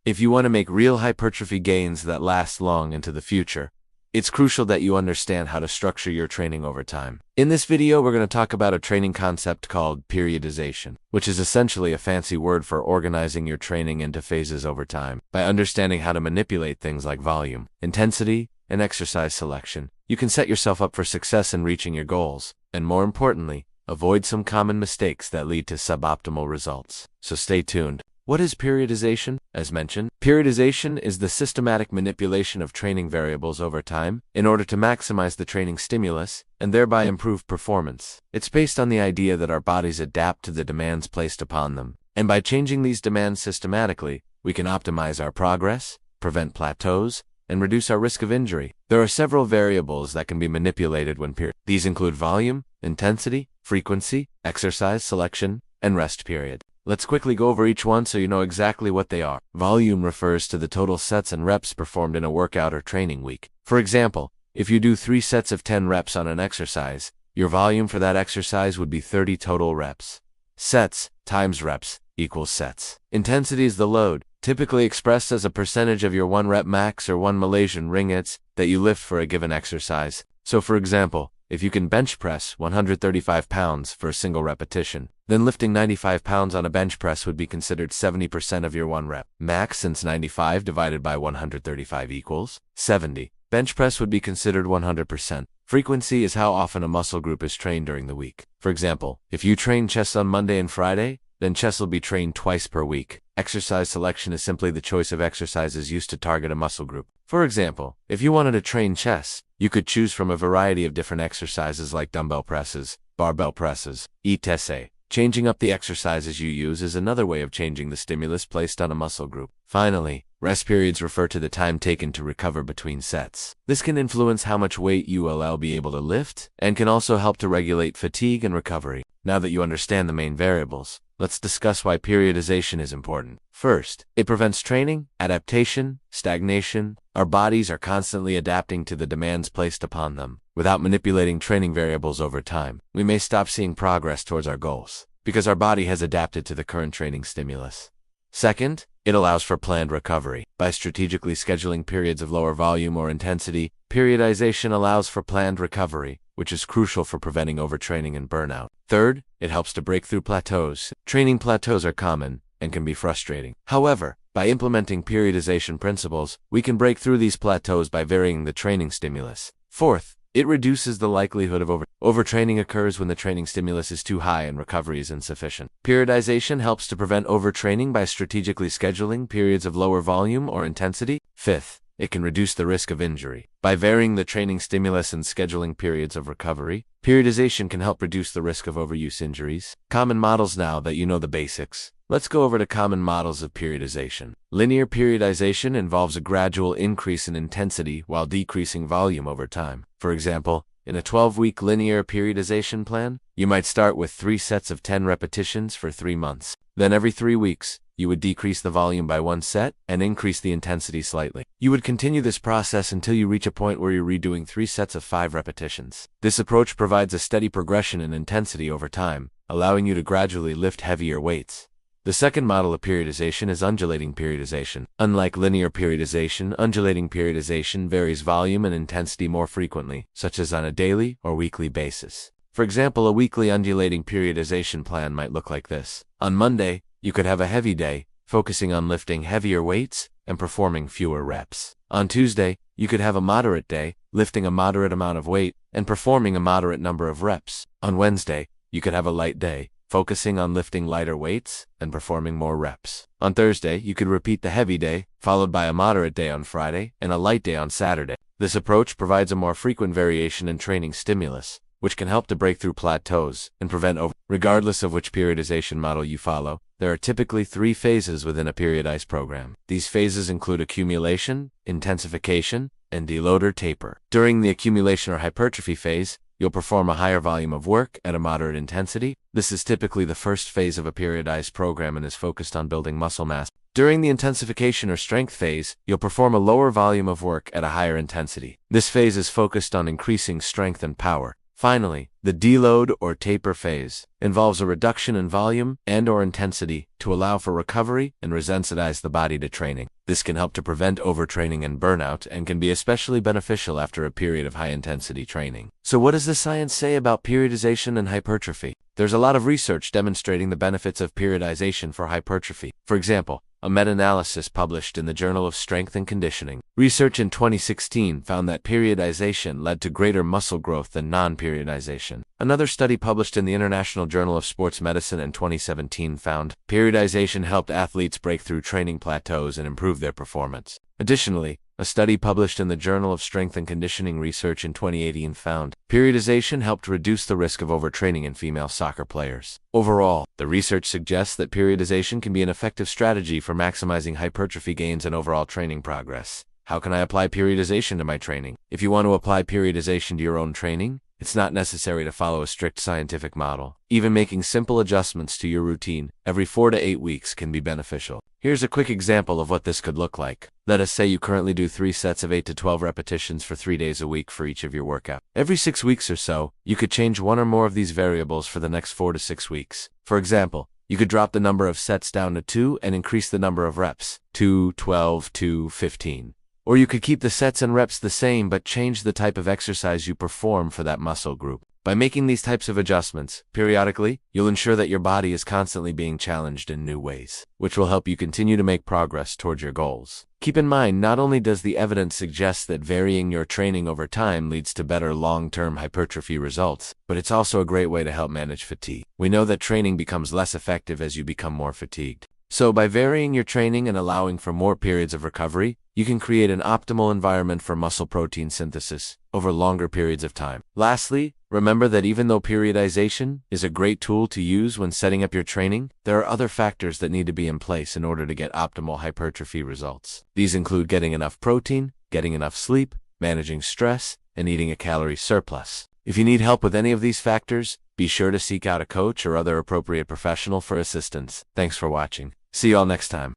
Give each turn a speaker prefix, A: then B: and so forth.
A: If you want to make real hypertrophy gains that last long into the future, it's crucial that you understand how to structure your training over time. In this video, we're going to talk about a training concept called periodization, which is essentially a fancy word for organizing your training into phases over time. By understanding how to manipulate things like volume, intensity, and exercise selection, you can set yourself up for success in reaching your goals, and more importantly, avoid some common mistakes that lead to suboptimal results. So stay tuned. What is periodization? As mentioned, periodization is the systematic manipulation of training variables over time in order to maximize the training stimulus and thereby improve performance. It's based on the idea that our bodies adapt to the demands placed upon them, and by changing these demands systematically, we can optimize our progress, prevent plateaus, and reduce our risk of injury. There are several variables that can be manipulated when These include volume, intensity, frequency, exercise selection, and rest period. Let's quickly go over each one so you know exactly what they are. Volume refers to the total sets and reps performed in a workout or training week. For example, if you do 3 sets of 10 reps on an exercise, your volume for that exercise would be 30 total reps. Sets times reps equals sets. Intensity is the load, typically expressed as a percentage of your 1 rep max or 1 Malaysian ringgits that you lift for a given exercise. So for example, if you can bench press 135 pounds for a single repetition, then lifting 95 pounds on a bench press would be considered 70% of your 1 rep max, since 95 divided by 135 equals 70. Bench press would be considered 100%. Frequency is how often a muscle group is trained during the week. For example, if you train chest on Monday and Friday, then chest will be trained twice per week. Exercise selection is simply the choice of exercises used to target a muscle group. For example, if you wanted to train chest, you could choose from a variety of different exercises like dumbbell presses, barbell presses, etc. Changing up the exercises you use is another way of changing the stimulus placed on a muscle group. Finally, rest periods refer to the time taken to recover between sets. This can influence how much weight you will be able to lift, and can also help to regulate fatigue and recovery. Now that you understand the main variables, let's discuss why periodization is important. First, it prevents training, adaptation, stagnation. Our bodies are constantly adapting to the demands placed upon them. Without manipulating training variables over time, we may stop seeing progress towards our goals, because our body has adapted to the current training stimulus. Second, it allows for planned recovery. By strategically scheduling periods of lower volume or intensity, periodization allows for planned recovery, which is crucial for preventing overtraining and burnout. Third, it helps to break through plateaus. Training plateaus are common and can be frustrating. However, by implementing periodization principles, we can break through these plateaus by varying the training stimulus. Fourth, it reduces the likelihood of overtraining occurs when the training stimulus is too high and recovery is insufficient. Periodization helps to prevent overtraining by strategically scheduling periods of lower volume or intensity. Fifth, it can reduce the risk of injury. By varying the training stimulus and scheduling periods of recovery, periodization can help reduce the risk of overuse injuries. Common models. Now that you know the basics, let's go over to common models of periodization. Linear periodization involves a gradual increase in intensity while decreasing volume over time. For example, in a 12-week linear periodization plan, you might start with 3 sets of 10 repetitions for 3 months. Then every 3 weeks, you would decrease the volume by 1 set and increase the intensity slightly. You would continue this process until you reach a point where you're redoing 3 sets of 5 repetitions. This approach provides a steady progression in intensity over time, allowing you to gradually lift heavier weights. The second model of periodization is undulating periodization. Unlike linear periodization, undulating periodization varies volume and intensity more frequently, such as on a daily or weekly basis. For example, a weekly undulating periodization plan might look like this. On Monday, you could have a heavy day, focusing on lifting heavier weights and performing fewer reps. On Tuesday, you could have a moderate day, lifting a moderate amount of weight and performing a moderate number of reps. On Wednesday, you could have a light day, focusing on lifting lighter weights and performing more reps. On Thursday, you could repeat the heavy day, followed by a moderate day on Friday and a light day on Saturday. This approach provides a more frequent variation in training stimulus, which can help to break through plateaus and prevent Regardless of which periodization model you follow, there are typically 3 phases within a periodized program. These phases include accumulation, intensification, and deload or taper. During the accumulation or hypertrophy phase, you'll perform a higher volume of work at a moderate intensity. This is typically the first phase of a periodized program and is focused on building muscle mass. During the intensification or strength phase, you'll perform a lower volume of work at a higher intensity. This phase is focused on increasing strength and power. Finally, the deload or taper phase involves a reduction in volume and/or intensity to allow for recovery and resensitize the body to training. This can help to prevent overtraining and burnout and can be especially beneficial after a period of high-intensity training. So what does the science say about periodization and hypertrophy? There's a lot of research demonstrating the benefits of periodization for hypertrophy. For example, a meta-analysis published in the Journal of Strength and Conditioning. Research in 2016 found that periodization led to greater muscle growth than non-periodization. Another study published in the International Journal of Sports Medicine in 2017 found periodization helped athletes break through training plateaus and improve their performance. Additionally, a study published in the Journal of Strength and Conditioning Research in 2018 found periodization helped reduce the risk of overtraining in female soccer players. Overall, the research suggests that periodization can be an effective strategy for maximizing hypertrophy gains and overall training progress. How can I apply periodization to my training? If you want to apply periodization to your own training, it's not necessary to follow a strict scientific model. Even making simple adjustments to your routine every 4 to 8 weeks can be beneficial. Here's a quick example of what this could look like. Let us say you currently do 3 sets of 8 to 12 repetitions for 3 days a week for each of your workouts. Every 6 weeks or so, you could change one or more of these variables for the next 4 to 6 weeks. For example, you could drop the number of sets down to 2 and increase the number of reps, 2, 12, 2, 15. Or you could keep the sets and reps the same but change the type of exercise you perform for that muscle group. By making these types of adjustments periodically, you'll ensure that your body is constantly being challenged in new ways, which will help you continue to make progress towards your goals. Keep in mind, not only does the evidence suggest that varying your training over time leads to better long-term hypertrophy results, but it's also a great way to help manage fatigue. We know that training becomes less effective as you become more fatigued. So by varying your training and allowing for more periods of recovery, you can create an optimal environment for muscle protein synthesis over longer periods of time. Lastly, remember that even though periodization is a great tool to use when setting up your training, there are other factors that need to be in place in order to get optimal hypertrophy results. These include getting enough protein, getting enough sleep, managing stress, and eating a calorie surplus. If you need help with any of these factors, be sure to seek out a coach or other appropriate professional for assistance. Thanks for watching. See you all next time.